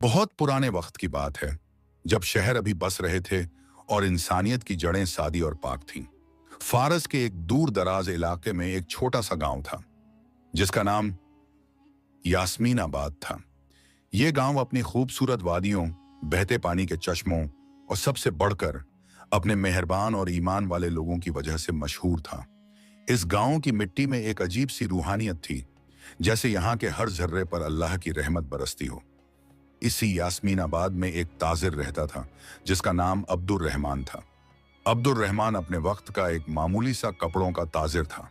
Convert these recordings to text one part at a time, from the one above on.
बहुत पुराने वक्त की बात है, जब शहर अभी बस रहे थे और इंसानियत की जड़ें सादी और पाक थीं। फारस के एक दूर दराज इलाके में एक छोटा सा गांव था, जिसका नाम यास्मीनाबाद था। यह गांव अपनी खूबसूरत वादियों, बहते पानी के चश्मों और सबसे बढ़कर अपने मेहरबान और ईमान वाले लोगों की वजह से मशहूर था। इस गांव की मिट्टी में एक अजीब सी रूहानियत थी, जैसे यहाँ के हर जर्रे पर अल्लाह की रहमत बरसती हो। इसी यास्मीनाबाद में एक ताजिर रहता था, जिसका नाम अब्दुर रहमान था। अब्दुर रहमान अपने वक्त का एक मामूली सा कपड़ों का ताजिर था।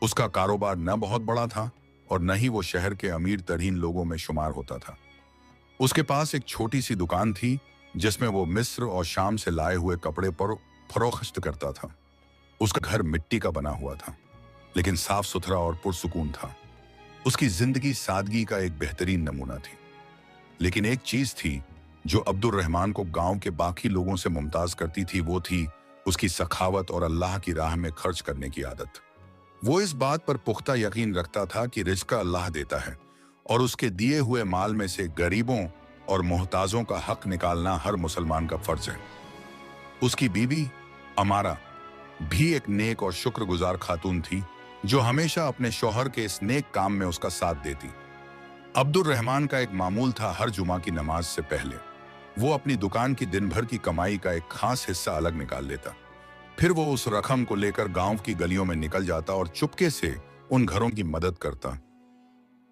उसका कारोबार न बहुत बड़ा था और न ही वो शहर के अमीर तरीन लोगों में शुमार होता था। उसके पास एक छोटी सी दुकान थी, जिसमें वो मिस्र और शाम से लाए हुए कपड़े पर फरोख्त करता था। उसका घर मिट्टी का बना हुआ था, लेकिन साफ सुथरा और पुरसुकून था। उसकी जिंदगी सादगी का एक बेहतरीन नमूना थी। लेकिन एक चीज थी जो अब्दुर रहमान को गांव के बाकी लोगों से मुमताज करती थी, वो थी उसकी सखावत और अल्लाह की राह में खर्च करने की आदत। वो इस बात पर पुख्ता यकीन रखता था कि रिज़्क़ अल्लाह देता है और उसके दिए हुए माल में से गरीबों और मोहताजों का हक निकालना हर मुसलमान का फर्ज है। उसकी बीवी अमारा भी एक नेक और शुक्रगुजार खातून थी, जो हमेशा अपने शौहर के इस नेक काम में उसका साथ देती। अब्दुर रहमान का एक मामूल था, हर जुमा की नमाज से पहले वो अपनी दुकान की दिन भर की कमाई का एक खास हिस्सा अलग निकाल लेता। फिर वो उस रकम को लेकर गांव की गलियों में निकल जाता और चुपके से उन घरों की मदद करता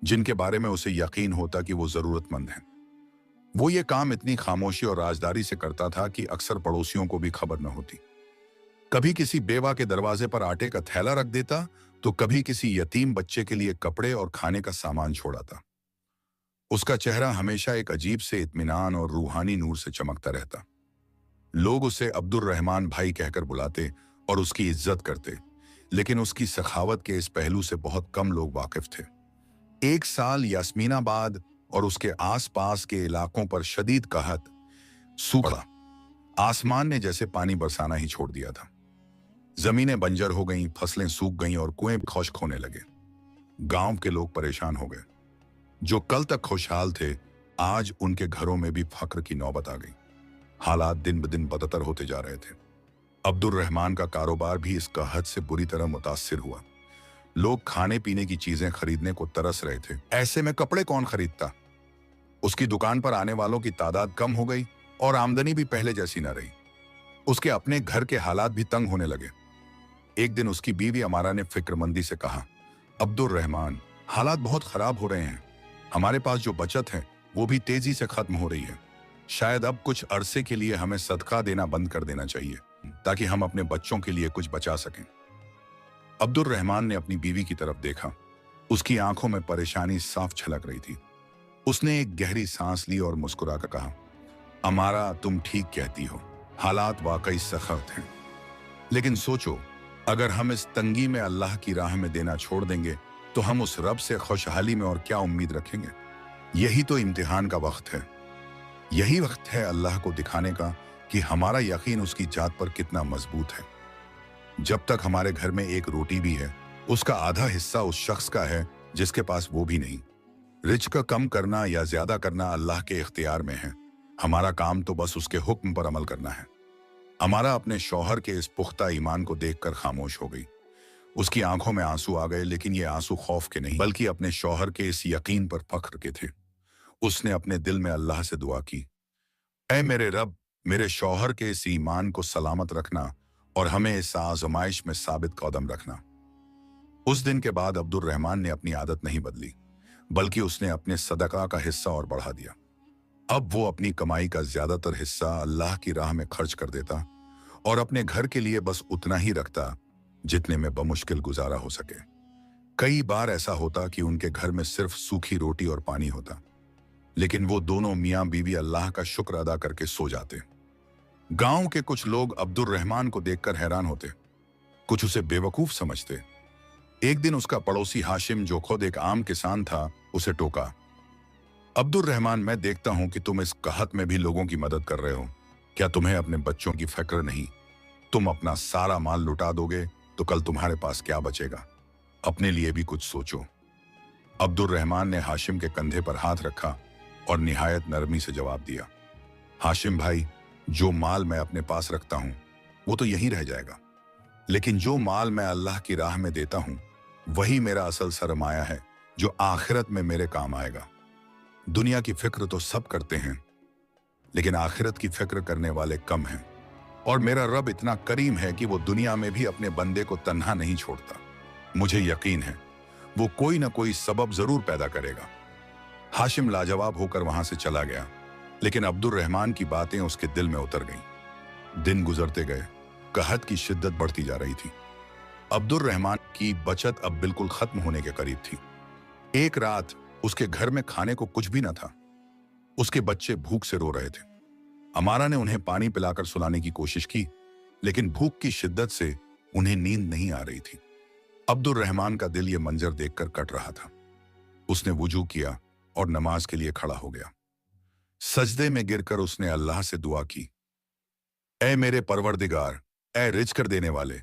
जिनके बारे में उसे यकीन होता कि वो जरूरतमंद हैं। वो ये काम इतनी खामोशी और राजदारी से करता था कि अक्सर पड़ोसियों को भी खबर न होती। कभी किसी बेवा के दरवाजे पर आटे का थैला रख देता, तो कभी किसी यतीम बच्चे के लिए कपड़े और खाने का सामान छोड़ाता। उसका चेहरा हमेशा एक अजीब से इत्मीनान और रूहानी नूर से चमकता रहता। लोग उसे अब्दुर रहमान भाई कहकर बुलाते और उसकी इज्जत करते, लेकिन उसकी सखावत के इस पहलू से बहुत कम लोग वाकिफ थे। एक साल यास्मीनाबाद और उसके आसपास के इलाकों पर शदीद कहत सूखा आसमान ने जैसे पानी बरसाना ही छोड़ दिया था। जमीनें बंजर हो गईं, फसलें सूख गईं और कुएं खुश्क होने लगे। गांव के लोग परेशान हो गए। जो कल तक खुशहाल थे, आज उनके घरों में भी फक्र की नौबत आ गई। हालात दिन ब दिन बदतर होते जा रहे थे। अब्दुर रहमान का कारोबार भी इस कहत से बुरी तरह मुतासिर हुआ। लोग खाने पीने की चीजें खरीदने को तरस रहे थे। ऐसे में कपड़े कौन खरीदता? उसकी दुकान पर आने वालों की तादाद कम हो गई और आमदनी भी पहले जैसी न रही। उसके अपने घर के हालात भी तंग होने लगे। एक दिन उसकी बीवी अमारा ने फिक्रमंदी से कहा, अब्दुर रहमान, हालात बहुत खराब हो रहे हैं। हमारे पास जो बचत है वो भी तेजी से खत्म हो रही है। शायद अब कुछ अरसे के लिए हमें सदका देना बंद कर देना चाहिए, ताकि हम अपने बच्चों के लिए कुछ बचा सकें। अब्दुर रहमान ने अपनी बीवी की तरफ देखा। उसकी आंखों में परेशानी साफ झलक रही थी। उसने एक गहरी सांस ली और मुस्कुराकर कहा, अमारा, तुम ठीक कहती हो, हालात वाकई सख्त हैं। लेकिन सोचो, अगर हम इस तंगी में अल्लाह की राह में देना छोड़ देंगे, तो हम उस रब से खुशहाली में और क्या उम्मीद रखेंगे? यही तो इम्तिहान का वक्त है। यही वक्त है अल्लाह को दिखाने का कि हमारा यकीन उसकी जात पर कितना मजबूत है। जब तक हमारे घर में एक रोटी भी है, उसका आधा हिस्सा उस शख्स का है जिसके पास वो भी नहीं। रिज़्क़ कम करना या ज्यादा करना अल्लाह के इख्तियार में है। हमारा काम तो बस उसके हुक्म पर अमल करना है। अमारा अपने शौहर के इस पुख्ता ईमान को देखकर खामोश हो गई। उसकी आंखों में आंसू आ गए, लेकिन ये आंसू खौफ के नहीं, बल्कि अपने शौहर के इस यकीन पर फख्र के थे। उसने अपने दिल में अल्लाह से दुआ की, ऐ मेरे रब, मेरे शौहर के इस ईमान को सलामत रखना और हमें इस आजमाइश में साबित कदम रखना। उस दिन के बाद अब्दुर रहमान ने अपनी आदत नहीं बदली, बल्कि उसने अपने सदका का हिस्सा और बढ़ा दिया। अब वो अपनी कमाई का ज्यादातर हिस्सा अल्लाह की राह में खर्च कर देता और अपने घर के लिए बस उतना ही रखता जितने में बमुश्किल गुजारा हो सके। कई बार ऐसा होता कि उनके घर में सिर्फ सूखी रोटी और पानी होता, लेकिन वो दोनों मियां बीवी अल्लाह का शुक्र अदा करके सो जाते। गांव के कुछ लोग अब्दुर रहमान को देखकर हैरान होते, कुछ उसे बेवकूफ समझते। एक दिन उसका पड़ोसी हाशिम, जो खुद एक आम किसान था, उसे टोका, अब्दुर रहमान, मैं देखता हूं कि तुम इस कहत में भी लोगों की मदद कर रहे हो। क्या तुम्हें अपने बच्चों की फिक्र नहीं? तुम अपना सारा माल लुटा दोगे तो कल तुम्हारे पास क्या बचेगा? अपने लिए भी कुछ सोचो। अब्दुर रहमान ने हाशिम के कंधे पर हाथ रखा और निहायत नरमी से जवाब दिया, हाशिम भाई, जो माल मैं अपने पास रखता हूं वो तो यहीं रह जाएगा, लेकिन जो माल मैं अल्लाह की राह में देता हूं वही मेरा असल सरमाया है जो आखिरत में मेरे काम आएगा। दुनिया की फिक्र तो सब करते हैं, लेकिन आखिरत की फिक्र करने वाले कम हैं। और मेरा रब इतना करीम है कि वो दुनिया में भी अपने बंदे को तन्हा नहीं छोड़ता। मुझे यकीन है वो कोई ना कोई सबब जरूर पैदा करेगा। हाशिम लाजवाब होकर वहां से चला गया, लेकिन अब्दुल रहमान की बातें उसके दिल में उतर गईं। दिन गुजरते गए, कहत की शिद्दत बढ़ती जा रही थी। अब्दुल रहमान की बचत अब बिल्कुल खत्म होने के करीब थी। एक रात उसके घर में खाने को कुछ भी न था। उसके बच्चे भूख से रो रहे थे। अमारा ने उन्हें पानी पिलाकर सुलाने की कोशिश की, लेकिन भूख की शिद्दत से उन्हें नींद नहीं आ रही थी। अब्दुल रहमान का दिल ये मंजर देखकर कट रहा था। उसने वुजू किया और नमाज के लिए खड़ा हो गया। सजदे में गिरकर उसने अल्लाह से दुआ की, ऐ मेरे परवरदिगार, ऐ रिज़्क़ देने वाले,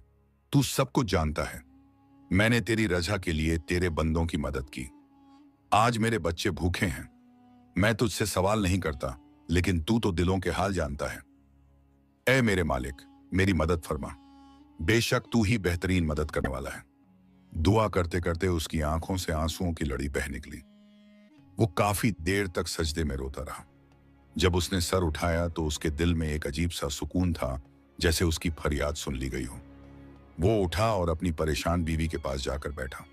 तू सब कुछ जानता है। मैंने तेरी रजा के लिए तेरे बंदों की मदद की। आज मेरे बच्चे भूखे हैं। मैं तुझसे सवाल नहीं करता, लेकिन तू तो दिलों के हाल जानता है। ऐ मेरे मालिक, मेरी मदद फरमा। बेशक तू ही बेहतरीन मदद करने वाला है। दुआ करते करते उसकी आंखों से आंसुओं की लड़ी बह निकली। वो काफी देर तक सजदे में रोता रहा। जब उसने सर उठाया तो उसके दिल में एक अजीब सा सुकून था, जैसे उसकी फरियाद सुन ली गई हो। वो उठा और अपनी परेशान बीवी के पास जाकर बैठा।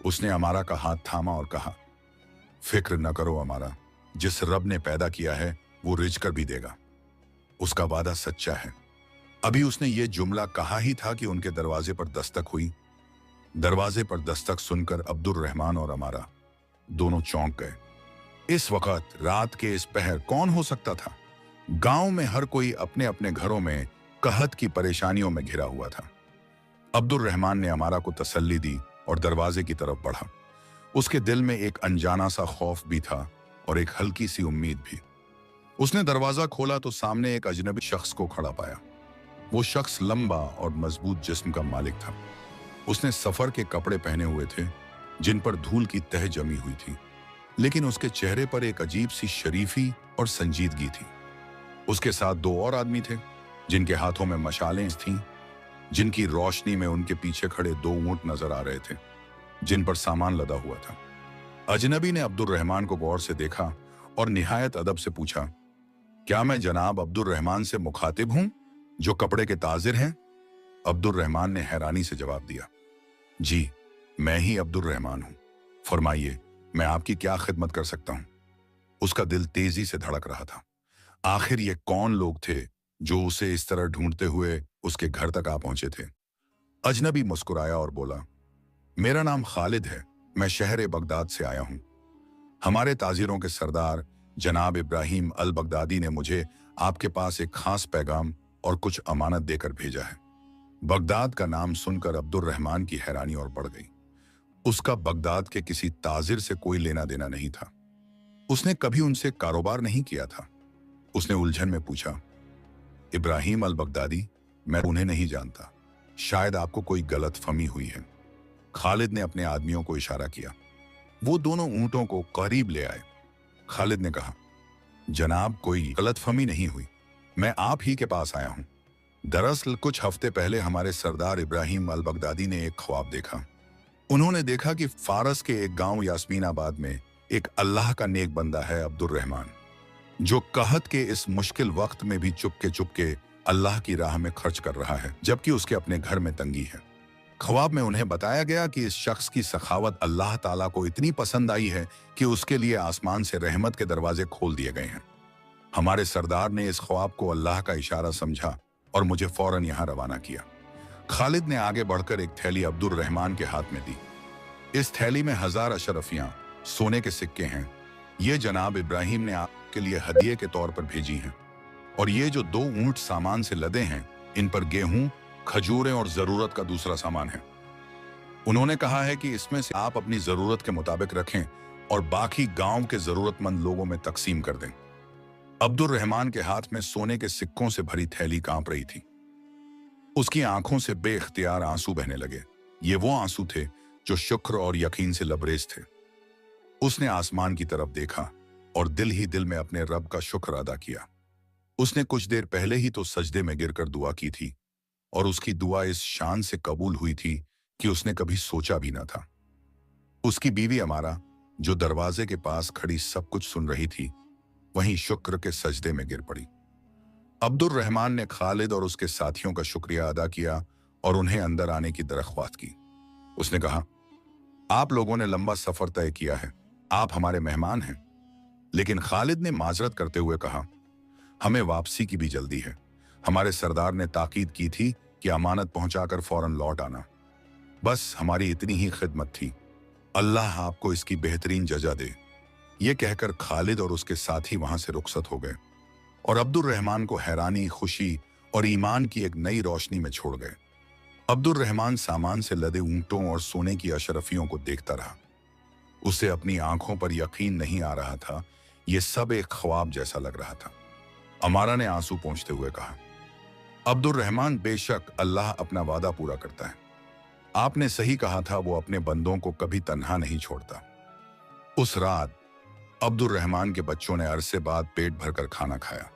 उसने अमारा का हाथ थामा और कहा, फिक्र न करो अमारा, जिस रब ने पैदा किया है वो रिज़्क़ भी देगा। उसका वादा सच्चा है। अभी उसने ये जुमला कहा ही था कि उनके दरवाजे पर दस्तक हुई। दरवाजे पर दस्तक सुनकर अब्दुल रहमान और अमारा दोनों चौंक गए। इस वक्त रात के इस पहर कौन हो सकता था? गांव में हर कोई अपने अपने घरों में कहत की परेशानियों में घिरा हुआ था। अब्दुल रहमान ने अमारा को तसल्ली दी और दरवाजे की तरफ बढ़ा। उसके दिल में एक अनजाना सा खौफ भी था और एक हल्की सी उम्मीद भी। उसने दरवाजा खोला तो सामने एक अजनबी शख्स को खड़ा पाया। वो शख्स लंबा और मजबूत जिस्म का मालिक था। उसने सफर के कपड़े पहने हुए थे, जिन पर धूल की तह जमी हुई थी, लेकिन उसके चेहरे पर एक अजीब सी शरीफी और संजीदगी थी। उसके साथ दो और आदमी थे, जिनके हाथों में मशालें थीं, जिनकी रोशनी में उनके पीछे खड़े दो ऊंट नजर आ रहे थे, जिन पर सामान लदा हुआ था। अजनबी ने अब्दुल रहमान को गौर से देखा और निहायत अदब से पूछा, क्या मैं जनाब अब्दुल रहमान से मुखातिब हूं, जो कपड़े के ताजिर हैं? अब्दुल रहमान ने हैरानी से जवाब दिया, जी, मैं ही अब्दुल रहमान हूं। फरमाइए, मैं आपकी क्या खिदमत कर सकता हूं? उसका दिल तेजी से धड़क रहा था। आखिर ये कौन लोग थे जो उसे इस तरह ढूंढते हुए उसके घर तक आ पहुंचे थे? अजनबी मुस्कुराया और बोला, मेरा नाम खालिद है, मैं शहर बगदाद से आया हूं। हमारे ताजिरों के सरदार जनाब इब्राहिम अल बगदादी ने मुझे आपके पास एक खास पैगाम और कुछ अमानत देकर भेजा है। बगदाद का नाम सुनकर अब्दुल रहमान की हैरानी और बढ़ गई। उसका बगदाद के किसी ताजिर से कोई लेना देना नहीं था। उसने कभी उनसे कारोबार नहीं किया था। उसने उलझन में पूछा, इब्राहिम अल बगदादी? मैं उन्हें नहीं जानता, शायद आपको कोई गलतफहमी हुई है। खालिद ने अपने आदमियों को इशारा किया। वो दोनों ऊंटों को करीब ले आए। खालिद ने कहा, जनाब, कोई गलतफहमी नहीं हुई, मैं आप ही के पास आया हूं। दरअसल कुछ हफ्ते पहले हमारे सरदार इब्राहिम अल बगदादी ने एक ख्वाब देखा। उन्होंने देखा कि फारस के एक गांव यास्मीनाबाद में एक अल्लाह का नेक बंदा है, अब्दुल रहमान, जो कहत के इस मुश्किल वक्त में भी चुपके चुपके अल्लाह की राह में खर्च कर रहा है, जबकि उसके अपने घर में तंगी है। ख्वाब में उन्हें बताया गया कि इस शख्स की सखावत अल्लाह ताला को इतनी पसंद आई है कि उसके लिए आसमान से रहमत के दरवाजे खोल दिए गए हैं। हमारे सरदार ने इस ख्वाब को अल्लाह का इशारा समझा और मुझे फौरन यहाँ रवाना किया। खालिद ने आगे बढ़कर एक थैली अब्दुल रहमान के हाथ में दी। इस थैली में 1000 अशरफियां सोने के सिक्के हैं। ये जनाब इब्राहिम ने आपके लिए हदिये के तौर पर भेजी हैं। और ये जो 2 ऊंट सामान से लदे हैं, इन पर गेहूं, खजूरें और जरूरत का दूसरा सामान है। उन्होंने कहा है कि इसमें से आप अपनी जरूरत के मुताबिक रखें और बाकी गांव के जरूरतमंद लोगों में तकसीम कर दें। अब्दुल रहमान के हाथ में सोने के सिक्कों से भरी थैली कांप रही थी। उसकी आंखों से बेख्तियार आंसू बहने लगे। ये वो आंसू थे जो शुक्र और यकीन से लबरेज थे। उसने आसमान की तरफ देखा, और दिल ही दिल में अपने रब का शुक्र अदा किया। उसने कुछ देर पहले ही तो सजदे में गिरकर दुआ की थी और उसकी दुआ इस शान से कबूल हुई थी कि उसने कभी सोचा भी न था। उसकी बीवी अमारा, जो दरवाजे के पास खड़ी सब कुछ सुन रही थी, वहीं शुक्र के सजदे में गिर पड़ी। अब्दुर रहमान ने खालिद और उसके साथियों का शुक्रिया अदा किया और उन्हें अंदर आने की दरख्वास्त की। उसने कहा, आप लोगों ने लंबा सफर तय किया है, आप हमारे मेहमान हैं। लेकिन खालिद ने माजरत करते हुए कहा, हमें वापसी की भी जल्दी है। हमारे सरदार ने ताकीद की थी कि अमानत पहुंचाकर फौरन लौट आना। बस हमारी इतनी ही खिदमत थी। अल्लाह आपको इसकी बेहतरीन जजा दे। ये कहकर खालिद और उसके साथी वहां से रुखसत हो गए और अब्दुर रहमान को हैरानी, खुशी और ईमान की एक नई रोशनी में छोड़ गए। अब्दुर रहमान सामान से लदे ऊंटों और सोने की अशरफियों को देखता रहा। उसे अपनी आंखों पर यकीन नहीं आ रहा था। यह सब एक ख्वाब जैसा लग रहा था। अमारा ने आंसू पोंछते हुए कहा, अब्दुर रहमान, बेशक अल्लाह अपना वादा पूरा करता है। आपने सही कहा था, वो अपने बंदों को कभी तन्हा नहीं छोड़ता। उस रात अब्दुर रहमान के बच्चों ने अरसे बाद पेट भरकर खाना खाया,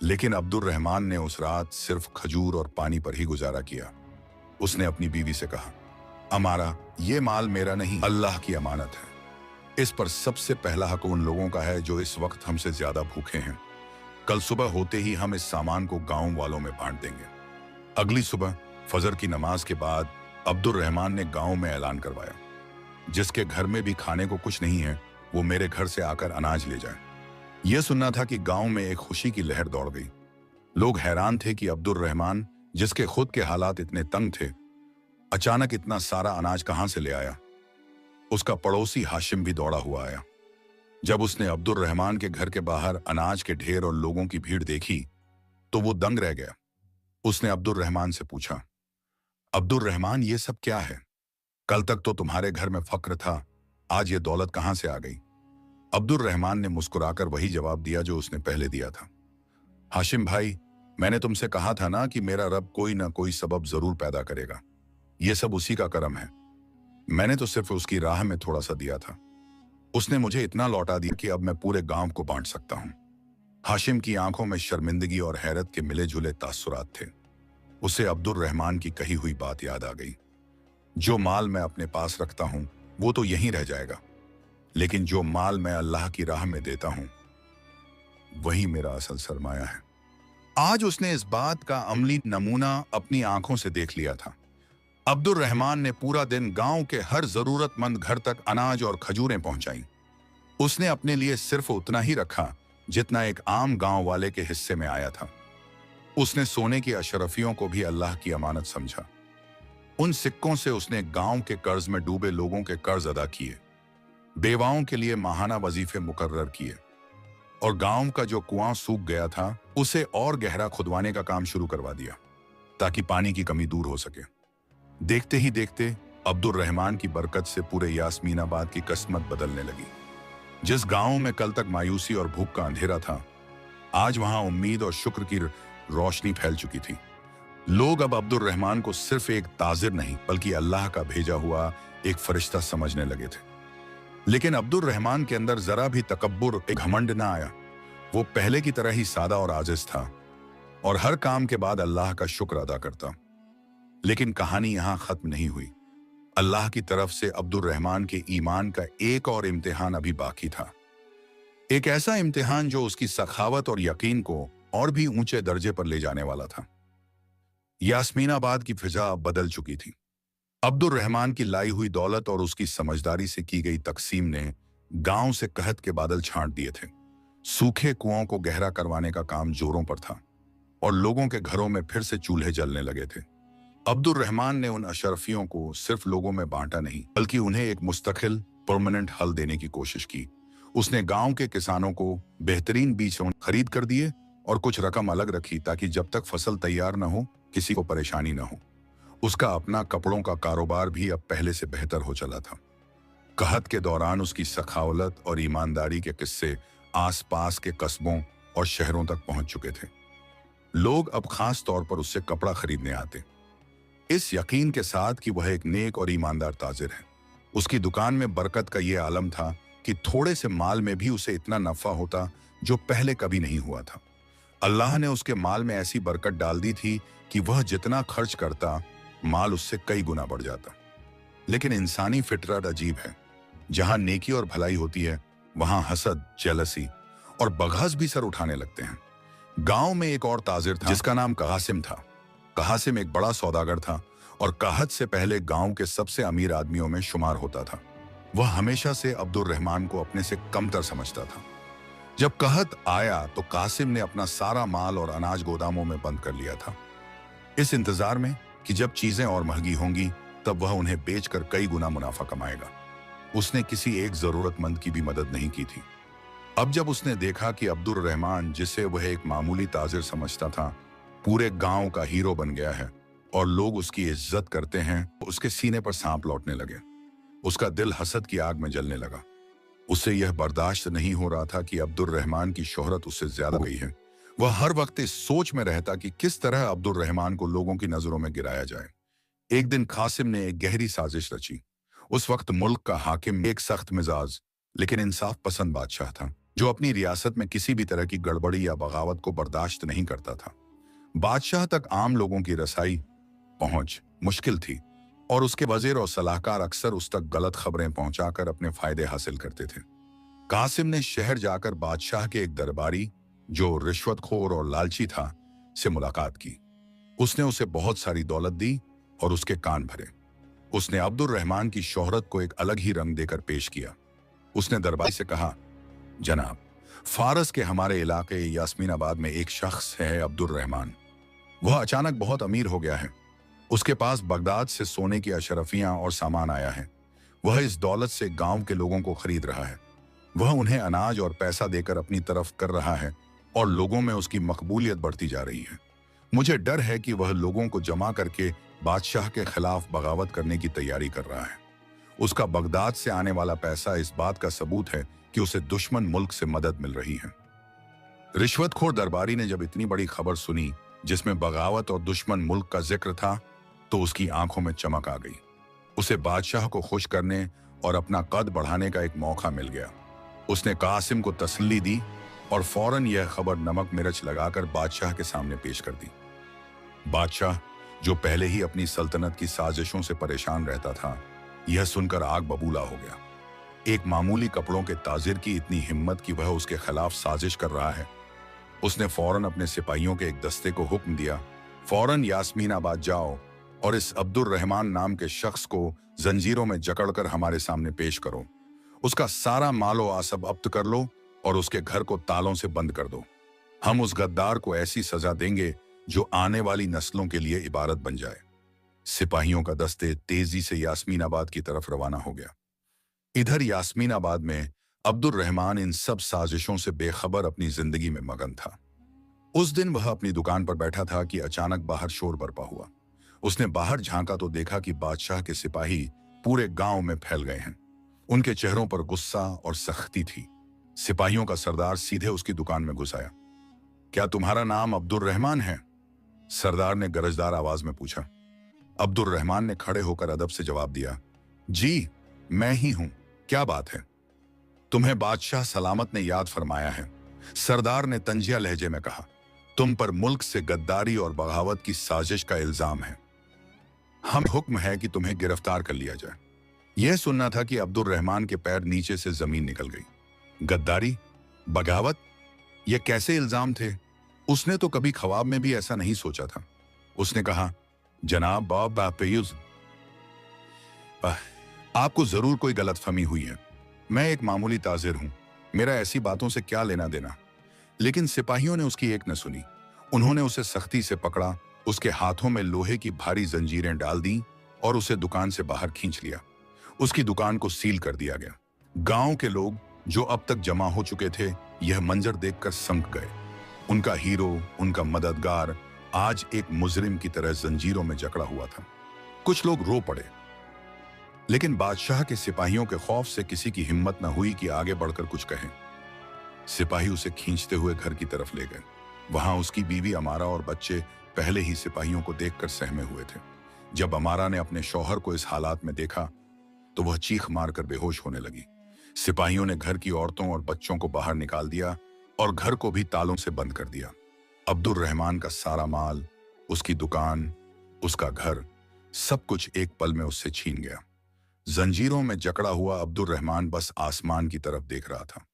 लेकिन अब्दुर रहमान ने उस रात सिर्फ खजूर और पानी पर ही गुजारा किया। उसने अपनी बीवी से कहा, अमारा, ये माल मेरा नहीं, अल्लाह की अमानत है। इस पर सबसे पहला हक उन लोगों का है जो इस वक्त हमसे ज्यादा भूखे हैं। कल सुबह होते ही हम इस सामान को गांव वालों में बांट देंगे। अगली सुबह फजर की नमाज के बाद अब्दुर रहमान ने गांव में ऐलान करवाया, जिसके घर में भी खाने को कुछ नहीं है, वो मेरे घर से आकर अनाज ले जाए। यह सुनना था कि गांव में एक खुशी की लहर दौड़ गई। लोग हैरान थे कि अब्दुर रहमान, जिसके खुद के हालात इतने तंग थे, अचानक इतना सारा अनाज कहां से ले आया। उसका पड़ोसी हाशिम भी दौड़ा हुआ आया। जब उसने अब्दुर रहमान के घर के बाहर अनाज के ढेर और लोगों की भीड़ देखी तो वो दंग रह गया। उसने अब्दुर रहमान से पूछा, अब्दुर रहमान, ये सब क्या है? कल तक तो तुम्हारे घर में फक्र था, आज ये दौलत कहां से आ गई? अब्दुर रहमान ने मुस्कुराकर वही जवाब दिया जो उसने पहले दिया था। हाशिम भाई, मैंने तुमसे कहा था ना कि मेरा रब कोई ना कोई सबब जरूर पैदा करेगा। ये सब उसी का करम है। मैंने तो सिर्फ उसकी राह में थोड़ा सा दिया था। उसने मुझे इतना लौटा दिया कि अब मैं पूरे गांव को बांट सकता हूं। हाशिम की आंखों में शर्मिंदगी और हैरत के मिले जुले तासुरात थे। उसे अब्दुर रहमान की कही हुई बात याद आ गई, जो माल मैं अपने पास रखता हूं वो तो यहीं रह जाएगा, लेकिन जो माल मैं अल्लाह की राह में देता हूं वही मेरा असल सरमाया है। आज उसने इस बात का अमली नमूना अपनी आंखों से देख लिया था। अब्दुर रहमान ने पूरा दिन गांव के हर जरूरतमंद घर तक अनाज और खजूरें पहुंचाई। उसने अपने लिए सिर्फ उतना ही रखा जितना एक आम गांव वाले के हिस्से में आया था। उसने सोने की अशरफियों को भी अल्लाह की अमानत समझा। उन सिक्कों से उसने गांव के कर्ज में डूबे लोगों के कर्ज अदा किए, बेवाओं के लिए माहाना वजीफे मुकर्रर किए और गांव का जो कुआं सूख गया था उसे और गहरा खुदवाने का काम शुरू करवा दिया ताकि पानी की कमी दूर हो सके। देखते ही देखते अब्दुर रहमान की बरकत से पूरे यास्मीनाबाद की किस्मत बदलने लगी। जिस गांव में कल तक मायूसी और भूख का अंधेरा था, आज वहां उम्मीद और शुक्र की रोशनी फैल चुकी थी। लोग अब अब्दुर रहमान को सिर्फ एक ताजिर नहीं बल्कि अल्लाह का भेजा हुआ एक फरिश्ता समझने लगे थे। लेकिन अब्दुर रहमान के अंदर जरा भी तकब्बुर, एक घमंड ना आया। वो पहले की तरह ही सादा और आजिज था और हर काम के बाद अल्लाह का शुक्र अदा करता। लेकिन कहानी यहां खत्म नहीं हुई। अल्लाह की तरफ से अब्दुर रहमान के ईमान का एक और इम्तिहान अभी बाकी था। एक ऐसा इम्तिहान जो उसकी सखावत और यकीन को और भी ऊंचे दर्जे पर ले जाने वाला था। यास्मीनाबाद की फिजा अब बदल चुकी थी। अब्दुर रहमान की लाई हुई दौलत और उसकी समझदारी से की गई तकसीम ने गांव से कहत के बादल छांट दिए थे। सूखे कुओं को गहरा करवाने का काम जोरों पर था और लोगों के घरों में फिर से चूल्हे जलने लगे थे। अब्दुर रहमान ने उन अशरफियों को सिर्फ लोगों में बांटा नहीं बल्कि उन्हें एक मुस्तकिल परमानेंट हल देने की कोशिश की। उसने गांव के किसानों को बेहतरीन बीज खरीद कर दिए और कुछ रकम अलग रखी ताकि जब तक फसल तैयार न हो किसी को परेशानी न हो। उसका अपना कपड़ों का कारोबार भी अब पहले से बेहतर हो चला था। कहत के दौरान उसकी सखावत और ईमानदारी के किस्से आसपास के कस्बों और शहरों तक पहुंच चुके थे। लोग अब खास तौर पर उससे कपड़ा खरीदने आते, इस यकीन के साथ कि वह एक नेक और ईमानदार ताजिर है। उसकी दुकान में बरकत का ये आलम था कि थोड़े से माल में भी उसे इतना नफा होता जो पहले कभी नहीं हुआ था। अल्लाह ने उसके माल में ऐसी बरकत डाल दी थी कि वह जितना खर्च करता, माल उससे कई गुना बढ़ जाता। लेकिन इंसानी फितरत अजीब है। जहां नेकी और भलाई होती है, वहां हसद, जेलसी और बगास भी सर उठाने लगते हैं। गांव में एक और ताजिर था जिसका नाम कासिम था। कासिम एक बड़ा सौदागर था और कहत से पहले गांव के सबसे अमीर आदमियों में शुमार होता था। वह हमेशा से अब्दुल रहमान को अपने से कमतर समझता था। जब कहत आया तो कासिम ने अपना सारा माल और अनाज गोदामों में बंद कर लिया था, इस इंतजार में कि जब चीजें और महंगी होंगी तब वह उन्हें बेचकर कई गुना मुनाफा कमाएगा। उसने किसी एक जरूरतमंद की भी मदद नहीं की थी। अब जब उसने देखा कि अब्दुल रहमान, जिसे वह एक मामूली ताजिर समझता था, पूरे गांव का हीरो बन गया है और लोग उसकी इज्जत करते हैं, तो उसके सीने पर सांप लौटने लगे। उसका दिल हसद की आग में जलने लगा। उसे यह बर्दाश्त नहीं हो रहा था कि अब्दुल रहमान की शोहरत उससे ज्यादा गई है। वह हर वक्त इस सोच में रहता कि किस तरह अब्दुल रहमान को लोगों की नजरों में गिराया जाए। एक दिन कासिम ने एक गहरी साजिश रची। उस वक्त मुल्क का हाकिम एक सख्त मिजाज लेकिन इंसाफ पसंद बादशाह था, जो अपनी रियासत में किसी भी तरह की गड़बड़ी या बगावत को बर्दाश्त नहीं करता था। बादशाह तक आम लोगों की रसाई पहुंच मुश्किल थी और उसके वजीर और सलाहकार अक्सर उस तक गलत खबरें पहुंचाकर अपने फायदे हासिल करते थे। कासिम ने शहर जाकर बादशाह के एक दरबारी, जो रिश्वतखोर और लालची था, से मुलाकात की। उसने उसे बहुत सारी दौलत दी और उसके कान भरे। उसने अब्दुल रहमान की शोहरत को एक अलग ही रंग देकर पेश किया। उसने दरबारी से कहा, जनाब, फारस के हमारे इलाके यास्मीनाबाद में एक शख्स है अब्दुल रहमान। वह अचानक बहुत अमीर हो गया है। उसके पास बगदाद से सोने की अशरफियां और सामान आया है। वह इस दौलत से गांव के लोगों को खरीद रहा है। वह उन्हें अनाज और पैसा देकर अपनी तरफ कर रहा है और लोगों में उसकी मकबूलियत बढ़ती जा रही है। मुझे डर है कि वह लोगों को जमा करके बादशाह के खिलाफ बगावत करने की तैयारी कर रहा है। उसका बगदाद से आने वाला पैसा इस बात का सबूत है कि उसे दुश्मन मुल्क से मदद मिल रही है। रिश्वतखोर दरबारी ने जब इतनी बड़ी खबर सुनी, जिसमें बगावत और दुश्मन मुल्क का जिक्र था, तो उसकी आंखों में चमक आ गई। उसे बादशाह को खुश करने और अपना कद बढ़ाने का एक मौका मिल गया। उसने कासिम को तसल्ली दी और फौरन यह खबर नमक मिर्च लगाकर बादशाह के सामने पेश कर दी। बादशाह, जो पहले ही अपनी सल्तनत की साजिशों से परेशान रहता था, यह सुनकर आग बबूला हो गया। एक मामूली कपड़ों के ताजिर की इतनी हिम्मत कि वह उसके खिलाफ साजिश कर रहा है। उसने फौरन अपने सिपाहियों के एक दस्ते को हुक्म दिया, फौरन यास्मीनाबाद जाओ और इस अब्दुल रहमान नाम के शख्स को जंजीरों में जकड़कर हमारे सामने पेश करो। उसका सारा मालो आसब अब्त कर लो और उसके घर को तालों से बंद कर दो। हम उस गद्दार को ऐसी सजा देंगे जो आने वाली नस्लों के लिए इबारत बन जाए। सिपाहियों का दस्ते तेजी से यास्मीनाबाद की तरफ रवाना हो गया। इधर यास्मीनाबाद में अब्दुल रहमान इन सब साजिशों से बेखबर अपनी जिंदगी में मगन था। उस दिन वह अपनी दुकान पर बैठा था कि अचानक बाहर शोर बरपा हुआ। उसने बाहर झांका तो देखा कि बादशाह के सिपाही पूरे गांव में फैल गए हैं। उनके चेहरों पर गुस्सा और सख्ती थी। सिपाहियों का सरदार सीधे उसकी दुकान में घुस आया। क्या तुम्हारा नाम अब्दुल रहमान है? सरदार ने गरजदार आवाज में पूछा। अब्दुल रहमान ने खड़े होकर अदब से जवाब दिया, जी मैं ही हूं, क्या बात है? तुम्हें बादशाह सलामत ने याद फरमाया है, सरदार ने तंजिया लहजे में कहा। तुम पर मुल्क से गद्दारी और बगावत की साजिश का इल्जाम है। हम हुक्म है कि तुम्हें गिरफ्तार कर लिया जाए। यह सुनना था कि अब्दुल रहमान के पैर नीचे से जमीन निकल गई। गद्दारी, बगावत, ये कैसे इल्जाम थे? उसने तो कभी ख्वाब में भी ऐसा नहीं सोचा था। उसने कहा, जनाब आपको जरूर कोई गलतफहमी हुई है। मैं एक मामूली ताजिर हूं, मेरा ऐसी बातों से क्या लेना देना। लेकिन सिपाहियों ने उसकी एक न सुनी। उन्होंने उसे सख्ती से पकड़ा, उसके हाथों में लोहे की भारी जंजीरें डाल दी और उसे दुकान से बाहर खींच लिया। उसकी दुकान को सील कर दिया गया। गांव के लोग जो अब तक जमा हो चुके थे, यह मंजर देखकर संक गए। उनका हीरो, उनका मददगार आज एक मुजरिम की तरह जंजीरों में जकड़ा हुआ था। कुछ लोग रो पड़े, लेकिन बादशाह के सिपाहियों के खौफ से किसी की हिम्मत न हुई कि आगे बढ़कर कुछ कहें। सिपाही उसे खींचते हुए घर की तरफ ले गए। वहां उसकी बीवी अमारा और बच्चे पहले ही सिपाहियों को देखकर सहमे हुए थे। जब अमारा ने अपने शौहर को इस हालात में देखा तो वह चीख मारकर बेहोश होने लगी। सिपाहियों ने घर की औरतों और बच्चों को बाहर निकाल दिया और घर को भी तालों से बंद कर दिया। अब्दुल रहमान का सारा माल, उसकी दुकान, उसका घर, सब कुछ एक पल में उससे छीन गया। जंजीरों में जकड़ा हुआ अब्दुल रहमान बस आसमान की तरफ देख रहा था।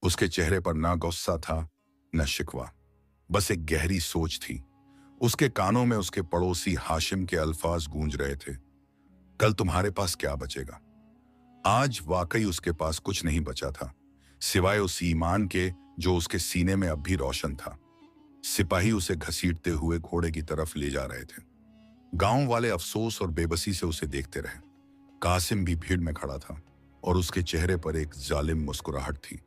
उसके चेहरे पर ना गुस्सा था, न शिकवा, बस एक गहरी सोच थी। उसके कानों में उसके पड़ोसी हाशिम के अल्फाज गूंज रहे थे, कल तुम्हारे पास क्या बचेगा। आज वाकई उसके पास कुछ नहीं बचा था, सिवाय उस ईमान के जो उसके सीने में अब भी रोशन था। सिपाही उसे घसीटते हुए घोड़े की तरफ ले जा रहे थे। गांव वाले अफसोस और बेबसी से उसे देखते रहे। कासिम भी भीड़ में खड़ा था और उसके चेहरे पर एक जालिम मुस्कुराहट थी।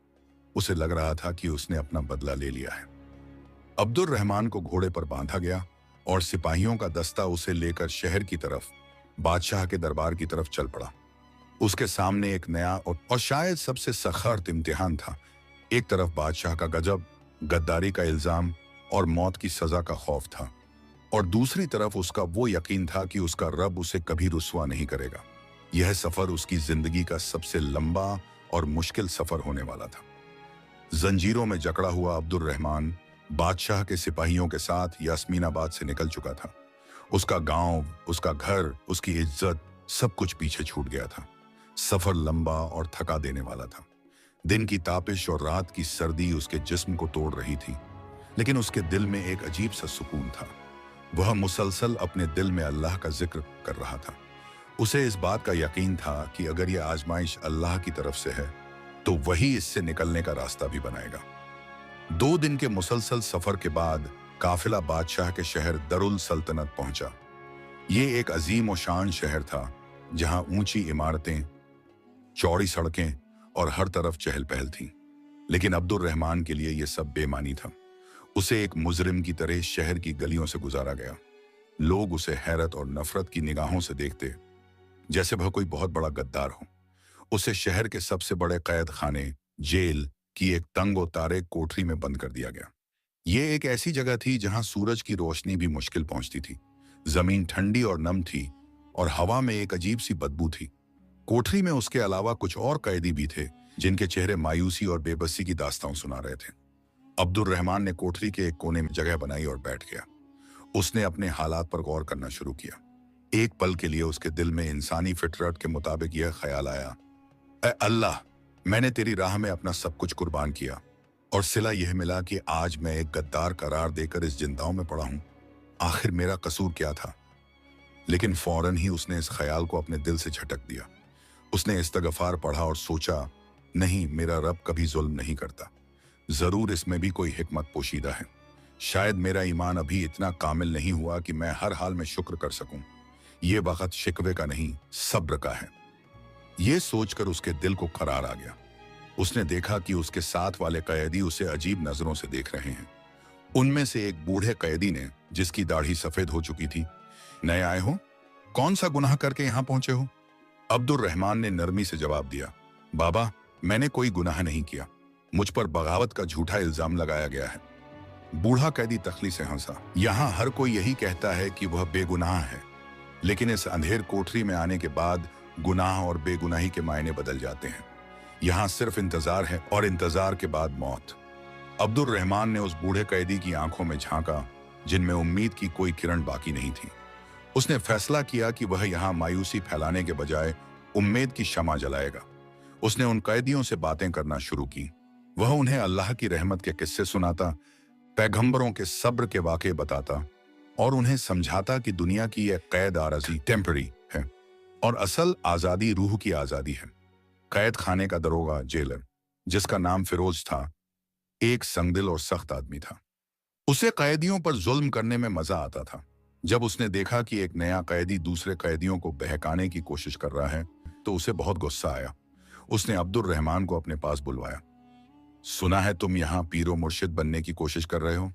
उसे लग रहा था कि उसने अपना बदला ले लिया है। अब्दुल रहमान को घोड़े पर बांधा गया और सिपाहियों का दस्ता उसे लेकर शहर की तरफ, बादशाह के दरबार की तरफ चल पड़ा। उसके सामने एक नया और शायद सबसे सख्त इम्तिहान था। एक तरफ बादशाह का गजब, गद्दारी का इल्जाम और मौत की सजा का खौफ था, और दूसरी तरफ उसका वो यकीन था कि उसका रब उसे कभी रुस्वा नहीं करेगा। यह सफर उसकी जिंदगी का सबसे लंबा और मुश्किल सफर होने वाला था। जंजीरों में जकड़ा हुआ अब्दुल रहमान बादशाह के सिपाहियों के साथ यास्मीनाबाद से निकल चुका था। उसका गांव, उसका घर, उसकी इज्जत, सब कुछ पीछे छूट गया था। सफर लंबा और थका देने वाला था। दिन की तापिश और रात की सर्दी उसके जिस्म को तोड़ रही थी, लेकिन उसके दिल में एक अजीब सा सुकून था। वह मुसलसल अपने दिल में अल्लाह का जिक्र कर रहा था। उसे इस बात का यकीन था कि अगर यह आजमाइश अल्लाह की तरफ से है तो वही इससे निकलने का रास्ता भी बनाएगा। 2 दिन के मुसलसल सफर के बाद काफिला बादशाह के शहर दरुल सल्तनत पहुंचा। ये एक अजीम और शान शहर था, जहां ऊंची इमारतें, चौड़ी सड़कें और हर तरफ चहल पहल थी। लेकिन अब्दुल रहमान के लिए यह सब बेमानी था। उसे एक मुजरिम की तरह शहर की गलियों से गुजारा गया। लोग उसे हैरत और नफरत की निगाहों से देखते, जैसे वह कोई बहुत बड़ा गद्दार हो। उसे शहर के सबसे बड़े कैद खाने, जेल की एक तंग तारे कोठरी में बंद कर दिया गया। ये एक ऐसी जगह थी जहां सूरज की रोशनी भी मुश्किल पहुंचती थी। जमीन ठंडी और नम थी और हवा में एक अजीब सी बदबू थी। कोठरी में उसके अलावा कुछ और कैदी भी थे, जिनके चेहरे मायूसी और बेबसी की दास्तान सुना रहे थे। अब्दुल रहमान ने कोठरी के एक कोने में जगह बनाई और बैठ गया। उसने अपने हालात पर गौर करना शुरू किया। एक पल के लिए उसके दिल में इंसानी फितरत के मुताबिक यह ख्याल आया, ऐ अल्लाह, मैंने तेरी राह में अपना सब कुछ कुर्बान किया और सिला यह मिला कि आज मैं एक गद्दार करार देकर इस जिंदाओं में पड़ा हूं। आखिर मेरा कसूर क्या था? लेकिन फौरन ही उसने इस ख्याल को अपने दिल से झटक दिया। उसने इस्तगफार पढ़ा और सोचा, नहीं, मेरा रब कभी जुल्म नहीं करता। जरूर इसमें भी कोई हिकमत पोशीदा है। शायद मेरा ईमान अभी इतना कामिल नहीं हुआ कि मैं हर हाल में शुक्र कर सकूं। ये वक्त शिकवे का नहीं, सब्र का है। ये सोचकर उसके दिल को करार आ गया। उसने देखा कि उसके साथ वाले कैदी उसे अजीब नजरों से देख रहे हैं। उनमें से एक बूढ़े कैदी ने, जिसकी दाढ़ी सफेद हो चुकी थी, नए आए हो? कौन सा गुनाह करके यहां पहुंचे हो? अब्दुल रहमान ने नरमी से जवाब दिया, बाबा, मैंने कोई गुनाह नहीं किया। मुझ पर बगावत का झूठा इल्जाम लगाया गया है। बूढ़ा कैदी तखली से हंसा। यहाँ हर कोई यही कहता है कि वह बेगुनाह है, लेकिन इस अंधेर कोठरी में आने के बाद गुनाह और बेगुनाही के मायने बदल जाते हैं। यहाँ सिर्फ इंतजार है और इंतजार के बाद मौत। अब्दुल रहमान ने उस बूढ़े कैदी की आंखों में झांका, जिनमें उम्मीद की कोई किरण बाकी नहीं थी। उसने फैसला किया कि वह यहाँ मायूसी फैलाने के बजाय उम्मीद की शमा जलाएगा। उसने उन कैदियों से बातें करना शुरू की। वह उन्हें अल्लाह की रहमत के किस्से सुनाता, पैगंबरों के सब्र के वाक़े बताता और उन्हें समझाता कि दुनिया की यह कैद आरज़ी टेम्पररी है और असल आज़ादी रूह की आज़ादी है। कैद खाने का दरोगा, जेलर, जिसका नाम फिरोज था, एक संगदिल और सख्त आदमी था। उसे कैदियों पर जुल्म करने में मजा आता था। जब उसने देखा कि एक नया कैदी दूसरे कैदियों को बहकाने की कोशिश कर रहा है तो उसे बहुत गुस्सा आया। उसने अब्दुल रहमान को अपने पास बुलवाया। सुना है तुम यहाँ पीरो मुर्शिद बनने की कोशिश कर रहे हो?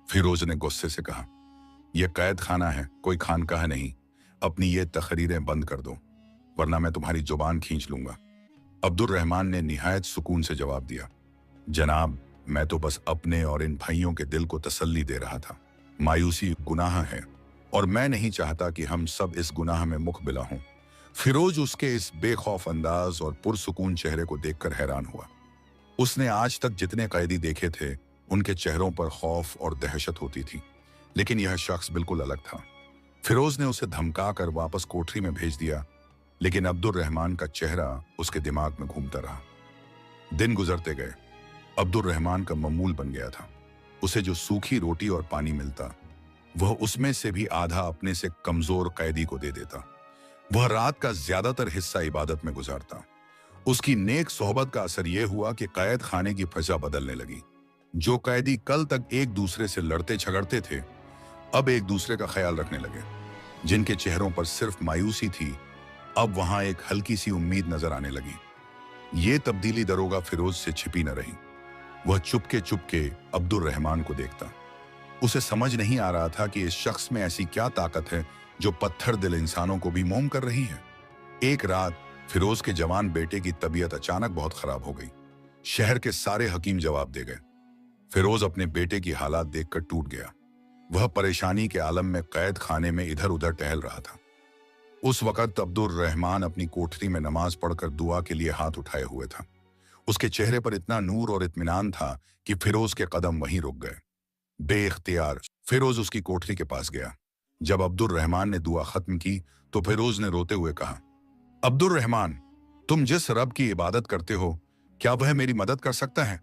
फिरोज ने गुस्से से कहा। यह कैद खाना है, कोई खानकाह नहीं। अपनी ये तकरीरें बंद कर दो, वरना मैं तुम्हारी जुबान खींच लूंगा। अब्दुल रहमान ने निहायत सुकून से जवाब दिया, जनाब, मैं तो बस अपने और इन भाइयों के दिल को तसल्ली दे रहा था। मायूसी गुनाह है और मैं नहीं चाहता कि हम सब इस गुनाह में मुखबिला हों। फिरोज उसके इस बेखौफ अंदाज और पुरसुकून चेहरे को देखकर हैरान हुआ। उसने आज तक जितने कैदी देखे थे, उनके चेहरों पर खौफ और दहशत होती थी, लेकिन यह शख्स बिल्कुल अलग था। फिरोज ने उसे धमकाकर वापस कोठरी में भेज दिया, लेकिन अब्दुल रहमान का चेहरा उसके दिमाग में घूमता रहा। दिन गुजरते गए। अब्दुल रहमान का मामूल बन गया था। उसे जो सूखी रोटी और पानी मिलता, वह उसमें से भी आधा अपने से कमजोर कैदी को दे देता। वह रात का ज्यादातर हिस्सा इबादत में गुजारता। उसकी नेक सोहबत का असर यह हुआ कि कैद खाने की फजा बदलने लगी। जो कैदी कल तक एक दूसरे से लड़ते झगड़ते थे, अब एक दूसरे का ख्याल रखने लगे। जिनके चेहरों पर सिर्फ मायूसी थी, अब वहां एक हल्की सी उम्मीद नजर आने लगी। ये तब्दीली दरोगा फिरोज से छिपी न रही। वह चुपके चुपके अब्दुल रहमान को देखता। उसे समझ नहीं आ रहा था कि इस शख्स में ऐसी क्या ताकत है जो पत्थर दिल इंसानों को भी मोम कर रही है। एक रात फिरोज के जवान बेटे की तबीयत अचानक बहुत खराब हो गई। शहर के सारे हकीम जवाब दे गए। फिरोज अपने बेटे की हालात देखकर टूट गया। वह परेशानी के आलम में कैद खाने में इधर उधर टहल रहा था। उस वक्त अब्दुल रहमान अपनी कोठरी में नमाज पढ़कर दुआ के लिए हाथ उठाए हुए था। उसके चेहरे पर इतना नूर और इत्मीनान था कि फिरोज के कदम वहीं रुक गए। बेइख्तियार फिरोज उसकी कोठरी के पास गया। जब अब्दुल रहमान ने दुआ खत्म की तो फिरोज ने रोते हुए कहा, अब्दुल रहमान, तुम जिस रब की इबादत करते हो, क्या वह मेरी मदद कर सकता है?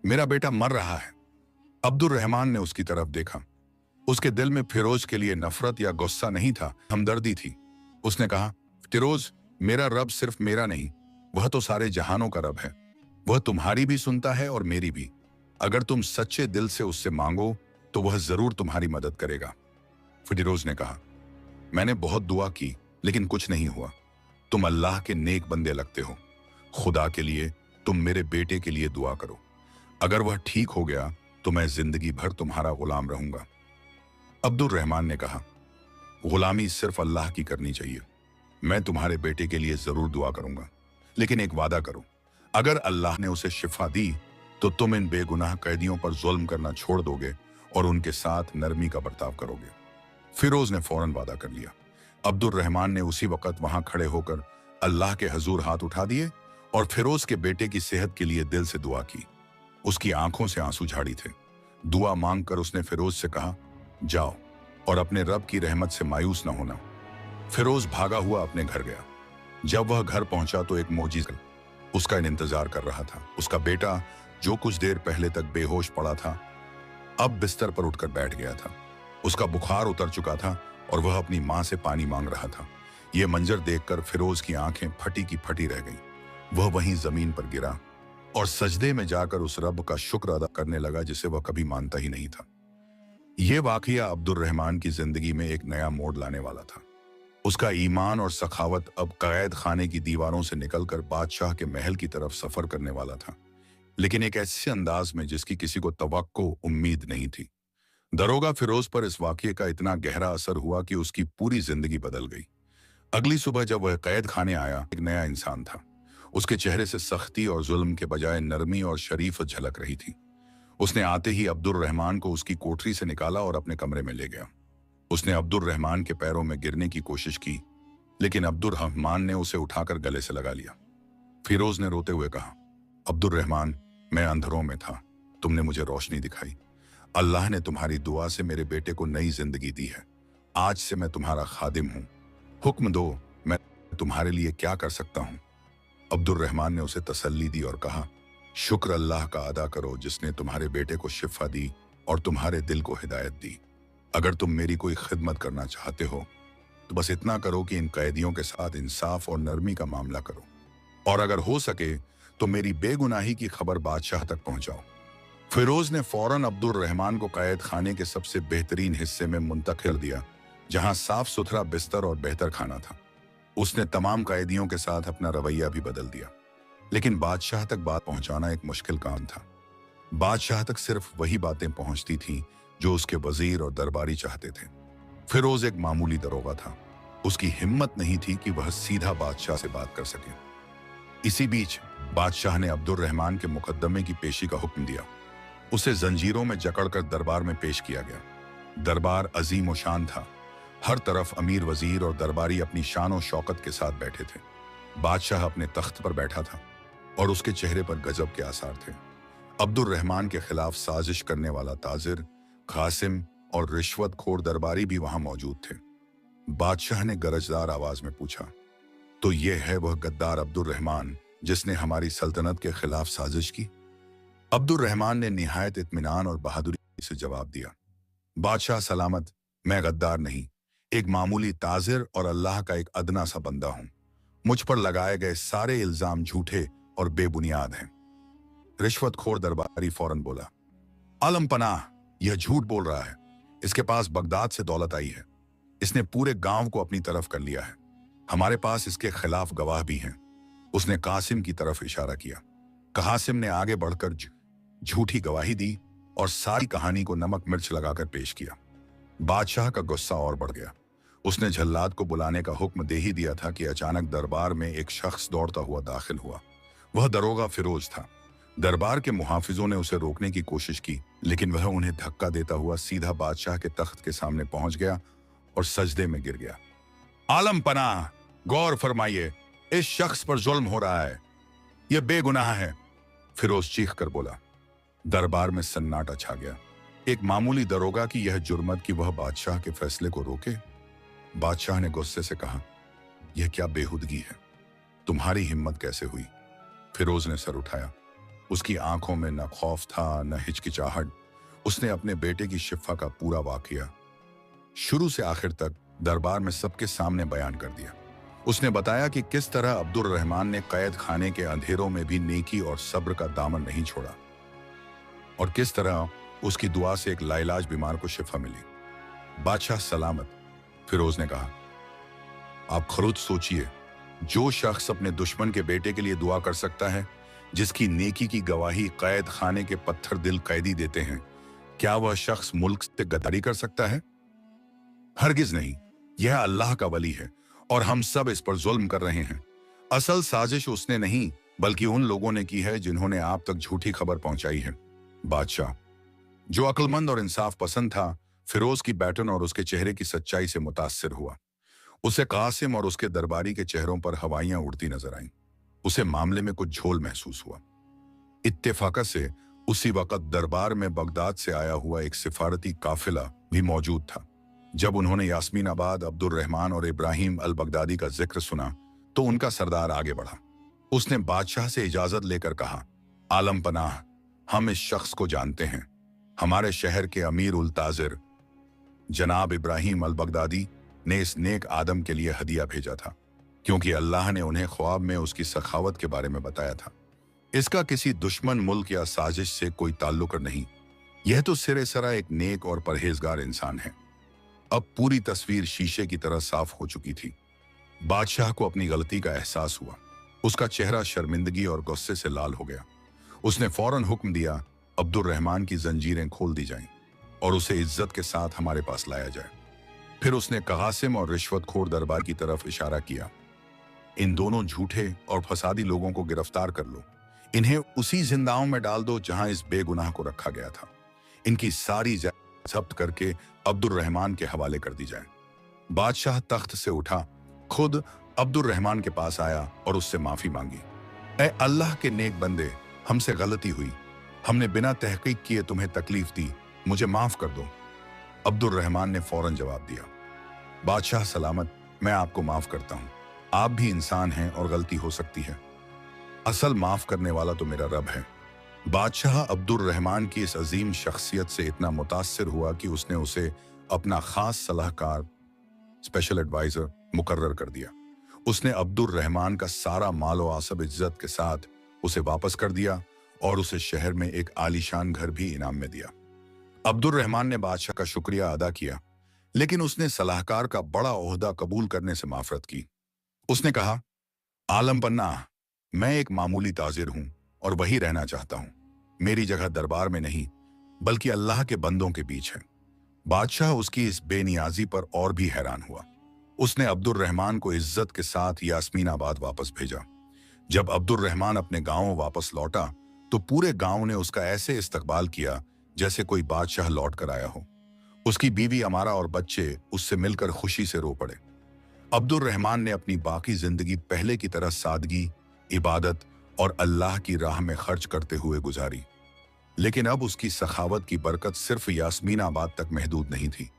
मेरा बेटा मर रहा है। अब्दुल रहमान ने उसकी तरफ देखा। उसके दिल में फिरोज के लिए नफरत या गुस्सा नहीं था, हमदर्दी थी। उसने कहा, फिरोज, मेरा रब सिर्फ मेरा नहीं, वह तो सारे जहानों का रब है। वह तुम्हारी भी सुनता है और मेरी भी। अगर तुम सच्चे दिल से उससे मांगो तो वह जरूर तुम्हारी मदद करेगा। फिरोज ने कहा, मैंने बहुत दुआ की लेकिन कुछ नहीं हुआ। तुम अल्लाह के नेक बंदे लगते हो। खुदा के लिए तुम मेरे बेटे के लिए दुआ करो। अगर वह ठीक हो गया तो मैं जिंदगी भर तुम्हारा गुलाम रहूंगा। अब्दुल रहमान ने कहा, गुलामी सिर्फ अल्लाह की करनी चाहिए। मैं तुम्हारे बेटे के लिए जरूर दुआ करूंगा, लेकिन एक वादा करो, अगर अल्लाह ने उसे शिफा दी तो तुम इन बेगुनाह कैदियों पर जुल्म करना छोड़ दोगे और उनके साथ नरमी का बर्ताव करोगे। फिरोज ने फौरन वादा कर लिया। अब्दुल रहमान ने उसी वक्त वहां खड़े होकर अल्लाह के हजूर हाथ उठा दिए और फिरोज के बेटे की सेहत के लिए दिल से दुआ की। उसकी आंखों से आंसू झाड़ी थे। दुआ मांगकर उसने फिरोज से कहा, जाओ और अपने रब की रहमत से मायूस न होना। फिरोज भागा हुआ अपने घर गया। जब वह घर पहुंचा तो एक मोजिज़ा उसका इंतजार कर रहा था। उसका बेटा, जो कुछ देर पहले तक बेहोश पड़ा था, अब बिस्तर पर उठकर बैठ गया था। उसका बुखार उतर चुका था और वह अपनी मां से पानी मांग रहा था। यह मंजर देखकर फिरोज की आंखें फटी की फटी रह गईं। वह वहीं जमीन पर गिरा और सजदे में जाकर उस रब का शुक्र अदा करने लगा जिसे वह कभी मानता ही नहीं था। यह वाकया अब्दुल रहमान की जिंदगी में एक नया मोड़ लाने वाला था। उसका ईमान और सखावत अब कैद खाने की दीवारों से निकलकर बादशाह के महल की तरफ सफर करने वाला था, लेकिन एक ऐसे अंदाज में जिसकी किसी को तवक्को उम्मीद नहीं थी। दरोगा फिरोज पर इस वाकये का इतना गहरा असर हुआ कि उसकी पूरी जिंदगी बदल गई। अगली सुबह जब वह कैद खाने आया, एक नया इंसान था। उसके चेहरे से सख्ती और जुल्म के बजाय नरमी और शरीफत झलक रही थी। उसने आते ही अब्दुल रहमान को उसकी कोठरी से निकाला और अपने कमरे में ले गया। उसने अब्दुल रहमान के पैरों में गिरने की कोशिश की, लेकिन अब्दुल रहमान ने उसे उठाकर गले से लगा लिया। फिरोज ने रोते हुए कहा, अब्दुल रहमान, मैं अंधेरों में था, तुमने मुझे रोशनी दिखाई। अल्लाह ने तुम्हारी दुआ से मेरे बेटे को नई जिंदगी दी है। आज से मैं तुम्हारा खादिम हूं। हुक्म दो, मैं तुम्हारे लिए क्या कर सकता हूं? अब्दुल रहमान ने उसे तसल्ली दी और कहा, शुक्र अल्लाह का अदा करो जिसने तुम्हारे बेटे को शिफा दी और तुम्हारे दिल को हिदायत दी। अगर तुम मेरी कोई खिदमत करना चाहते हो तो बस इतना करो कि इन कैदियों के साथ इंसाफ और नरमी का मामला करो, और अगर हो सके तो मेरी बेगुनाही की खबर बादशाह तक पहुंचाओ। फिरोज ने फौरन अब्दुल रहमान को कैद खाने के सबसे बेहतरीन हिस्से में मुंतकिल दिया, जहां साफ सुथरा बिस्तर और बेहतर खाना था। उसने तमाम कैदियों के साथ अपना रवैया भी बदल दिया, लेकिन बादशाह तक बात पहुंचाना एक मुश्किल काम था। बादशाह तक सिर्फ वही बातें पहुंचती थीं जो उसके वजीर और दरबारी चाहते थे। फिरोज एक मामूली दरोगा था। उसकी हिम्मत नहीं थी कि वह सीधा बादशाह से बात कर सके। इसी बीच बादशाह ने अब्दुल रहमान के मुकदमे की पेशी का हुक्म दिया। उसे जंजीरों में जकड़कर दरबार में पेश किया गया। दरबार अजीम और शान था। हर तरफ अमीर वजीर और दरबारी अपनी शान और शौकत के साथ बैठे थे। बादशाह अपने तख्त पर बैठा था और उसके चेहरे पर गजब के आसार थे। अब्दुल रहमान के खिलाफ साजिश करने वाला ताजिर, कासिम और रिश्वतखोर दरबारी भी वहां मौजूद थे। बादशाह ने गरजदार आवाज में पूछा, तो ये है वह गद्दार अब्दुल रहमान जिसने हमारी सल्तनत के खिलाफ साजिश की? अब्दुल रहमान ने निहायत इत्मीनान और बहादुरी से जवाब दिया, बादशाह सलामत, मैं गद्दार नहीं, एक मामूली ताजिर और अल्लाह का एक अदना सा बंदा हूं। मुझ पर लगाए गए सारे इल्जाम झूठे और बेबुनियाद हैं। रिश्वतखोर दरबारी फौरन बोला, आलम पनाह, यह झूठ बोल रहा है। इसके पास बगदाद से दौलत आई है। इसने पूरे गांव को अपनी तरफ कर लिया है। हमारे पास इसके खिलाफ गवाह भी हैं। उसने कासिम की तरफ इशारा किया। कासिम ने आगे बढ़कर झूठी गवाही दी और सारी कहानी को नमक मिर्च लगाकर पेश किया। बादशाह का गुस्सा और बढ़ गया। उसने जल्लाद को बुलाने का हुक्म दे ही दिया था कि अचानक दरबार में एक शख्स दौड़ता हुआ दाखिल हुआ। वह दरोगा फिरोज था। दरबार के मुहाफिजों ने उसे रोकने की कोशिश की, लेकिन वह उन्हें धक्का देता हुआ सीधा बादशाह के तख्त के सामने पहुंच गया और सजदे में गिर गया। आलम पनाह, गौर फरमाइए, इस शख्स पर जुल्म हो रहा है। यह बेगुनाह है, फिरोज चीख कर बोला। दरबार में सन्नाटा छा गया। एक मामूली दरोगा की यह जुर्मत कि वह बादशाह के फैसले को रोके। बादशाह ने गुस्से से कहा, यह क्या बेहुदगी है? तुम्हारी हिम्मत कैसे हुई? फिरोज ने सर उठाया। उसकी आंखों में न खौफ था न हिचकिचाहट। उसने अपने बेटे की शिफा का पूरा वाकया शुरू से आखिर तक दरबार में सबके सामने बयान कर दिया। उसने बताया कि किस तरह अब्दुल रहमान ने कैद खाने के अंधेरों में भी नेकी और सब्र का दामन नहीं छोड़ा और किस तरह उसकी दुआ से एक लाइलाज बीमार को शिफा मिली। बादशाह सलामत, फिरोज ने कहा, आप खुद सोचिए, जो शख्स अपने दुश्मन के बेटे के लिए दुआ कर सकता है, जिसकी नेकी की गवाही कैद खाने के पत्थर दिल कैदी देते हैं, क्या वह शख्स मुल्क से गद्दारी कर सकता है? हरगिज नहीं। यह अल्लाह का वली है और हम सब इस पर जुल्म कर रहे हैं। असल साजिश उसने नहीं बल्कि उन लोगों ने की है जिन्होंने आप तक झूठी खबर पहुंचाई है। बादशाह, जो अक्लमंद और इंसाफ पसंद था, फिरोज की बैटन और उसके चेहरे की सच्चाई से मुतासिर हुआ। उसे कासिम और उसके दरबारी के चेहरों पर हवाइयां उड़ती नजर आईं। उसे मामले में कुछ झोल महसूस हुआ। इत्तेफाक से उसी वक्त दरबार में बगदाद से आया हुआ एक सिफारती काफिला भी मौजूद था। जब उन्होंने यास्मीनाबाद, अब्दुल रहमान और इब्राहिम अल बगदादी का जिक्र सुना तो उनका सरदार आगे बढ़ा। उसने बादशाह से इजाजत लेकर कहा, आलम पनाह, हम इस शख्स को जानते हैं। हमारे शहर के अमीर उल ताजिर जनाब इब्राहिम अल बगदादी ने इस नेक आदम के लिए हदिया भेजा था, क्योंकि अल्लाह ने उन्हें ख्वाब में उसकी सखावत के बारे में बताया था। इसका किसी दुश्मन मुल्क या साजिश से कोई ताल्लुक नहीं। यह तो सिरे सरा एक नेक और परहेजगार इंसान है। अब पूरी तस्वीर शीशे की तरह साफ हो चुकी थी। बादशाह को अपनी गलती का एहसास हुआ। उसका चेहरा शर्मिंदगी और गुस्से से लाल हो गया। उसने फौरन हुक्म दिया, अब्दुल रहमान की जंजीरें खोल दी जाएं और उसे इज्जत के साथ हमारे पास लाया जाए। फिर उसने कासिम और रिश्वतखोर दरबार की तरफ इशारा किया, इन दोनों झूठे और फसादी लोगों को गिरफ्तार कर लो। इन्हें उसी जिंदाओं में डाल दो जहां इस बेगुनाह को रखा गया था। इनकी सारी जब्त करके अब्दुल रहमान के हवाले कर दी जाए। बादशाह तख्त से उठा, खुद अब्दुल रहमान के पास आया और उससे माफी मांगी। ऐ अल्लाह के नेक बंदे, हमसे गलती हुई। हमने बिना तहकीक किए तुम्हें तकलीफ दी, मुझे माफ कर दो। अब्दुल रहमान ने फौरन जवाब दिया, बादशाह सलामत, मैं आपको माफ करता हूं। आप भी इंसान हैं और गलती हो सकती है। असल माफ करने वाला तो मेरा रब है। बादशाह अब्दुल रहमान की इस अजीम शख्सियत से इतना मुतासिर हुआ कि उसने उसे अपना खास सलाहकार, स्पेशल एडवाइजर मुकर्रर कर दिया। उसने अब्दुल रहमान का सारा माल व आसब इज्जत के साथ उसे वापस कर दिया और उसे शहर में एक आलीशान घर भी इनाम में दिया। अब्दुल रहमान ने बादशाह का शुक्रिया अदा किया, लेकिन उसने सलाहकार का बड़ा ओहदा कबूल करने से माफरत की। उसने कहा, आलम पन्ना, मैं एक मामूली ताजिर हूं और वही रहना चाहता हूं। मेरी जगह दरबार में नहीं बल्कि अल्लाह के बंदों के बीच है। बादशाह उसकी इस बेनियाजी पर और भी हैरान हुआ। उसने अब्दुल रहमान को इज्जत के साथ यास्मीनाबाद वापस भेजा। जब अब्दुल रहमान अपने गांव वापस लौटा तो पूरे गांव ने उसका ऐसे इस्तकबाल किया जैसे कोई बादशाह लौट कर आया हो। उसकी बीवी अमारा और बच्चे उससे मिलकर खुशी से रो पड़े। अब्दुल रहमान ने अपनी बाकी जिंदगी पहले की तरह सादगी, इबादत और अल्लाह की राह में खर्च करते हुए गुजारी। लेकिन अब उसकी सखावत की बरकत सिर्फ यास्मीनाबाद तक महदूद नहीं थी,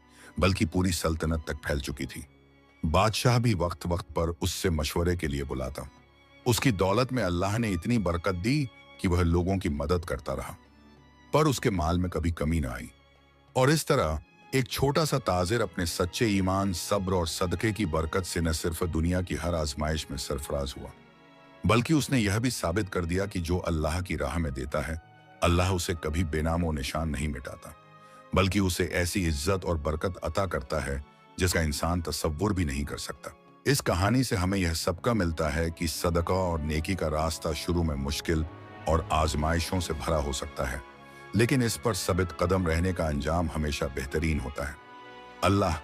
बल्कि पूरी सल्तनत तक फैल चुकी थी। बादशाह भी वक्त वक्त पर उससे मशवरे के लिए बुलाता। उसकी दौलत में अल्लाह ने इतनी बरकत दी कि वह लोगों की मदद करता रहा, पर उसके माल में कभी कमी ना आई। और इस तरह एक छोटा सा ताजिर अपने सच्चे ईमान, सब्र और सदके की बरकत से न सिर्फ दुनिया की हर आजमाइश में सरफराज हुआ, बल्कि उसने यह भी साबित कर दिया कि जो अल्लाह की राह में देता है, अल्लाह उसे कभी बेनामो निशान नहीं मिटाता, बल्कि उसे ऐसी इज्जत और बरकत अता करता है जिसका इंसान तसव्वुर भी नहीं कर सकता। इस कहानी से हमें यह सबका मिलता है कि सदका और नेकी का रास्ता शुरू में मुश्किल और आजमाइशों से भरा हो सकता है, लेकिन इस पर साबित कदम रहने का अंजाम हमेशा बेहतरीन होता है। अल्लाह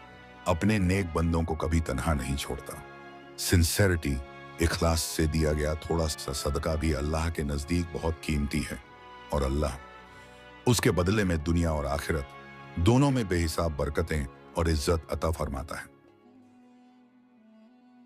अपने नेक बंदों को कभी तन्हा नहीं छोड़ता। सिंसेरिटी, इखलास से दिया गया थोड़ा सा सदका भी अल्लाह के नजदीक बहुत कीमती है, और अल्लाह उसके बदले में दुनिया और आखिरत दोनों में बेहिसाब बरकतें और इज्जत अता फरमाता है।